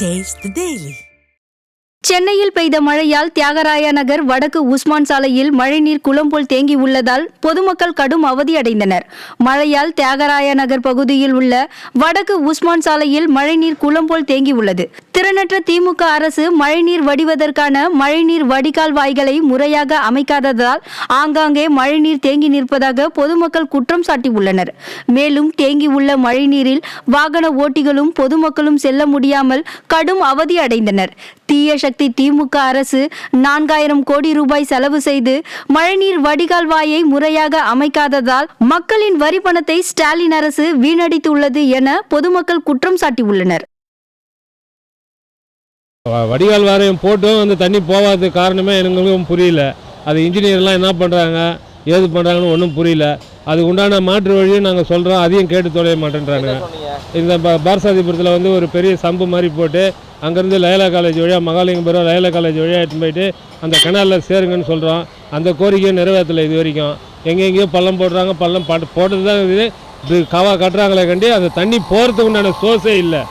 Taste the Daily. சென்னையில் பெய்த மழையால் தியாகராய நகர் வடக்கு உஸ்மான் சாலையில் மழைநீர் குளம் போல் தேங்கி உள்ளதால் பொதுமக்கள் கடும் அவதியடைந்தனர். மழையால் தியாகராய நகர் பகுதியில் உள்ள வடக்கு உஸ்மான் சாலையில் மழைநீர் குளம் போல் தேங்கி உள்ளது. திறனற்ற திமுக அரசு மழைநீர் வடிவதற்கான மழைநீர் வடிகால் வாய்களை முறையாக அமைக்காததால் ஆங்காங்கே மழைநீர் தேங்கி நிற்பதாக பொதுமக்கள் குற்றம் சாட்டியுள்ளனர். மேலும் தேங்கி உள்ள மழைநீரில் வாகன ஓட்டிகளும் பொதுமக்களும் செல்ல முடியாமல் கடும் அவதி அடைந்தனர். தீய சக்தி திமுக அரசு 4000 கோடி ரூபாய் செலவு செய்து மழைநீர் வடிகால் வாயை முறையாக அமைக்காததால் மக்களின் வரி பணத்தை ஸ்டாலின் அரசு வீணடித்துள்ளது என பொதுமக்கள் குற்றம் சாட்டியுள்ளனர். வடிகால் வாரியம் போட்டும் அந்த தண்ணி போகாத காரணமே எங்களுக்கும் புரியல. அது இன்ஜினியர்லாம் என்ன பண்ணுறாங்க ஏது பண்ணுறாங்கன்னு ஒன்றும் புரியல. அதுக்கு உண்டான மாற்று வழியும் நாங்கள் சொல்கிறோம், அதையும் கேட்டு தொலைய மாட்டேன்றாங்க. இந்த பாரசாதிபுரத்தில் ஒரு பெரிய சம்பு மாதிரி போட்டு அங்கேருந்து லயலா காலேஜ் வழியாக மகாலிங்கபுரம் லயலா காலேஜ் வழியாக எடுத்துன்னு போயிட்டு அந்த கனாலில் சேருங்கன்னு சொல்கிறோம். அந்த கோரிக்கையை நிறைவேற்றலை இது வரைக்கும். எங்கெங்கேயோ பள்ளம் போடுறாங்க, பள்ளம் போட்டது தான் இது கவா கட்டுறாங்களே கண்டி அந்த தண்ணி போகிறதுக்கு உண்டான சோர்ஸே இல்லை.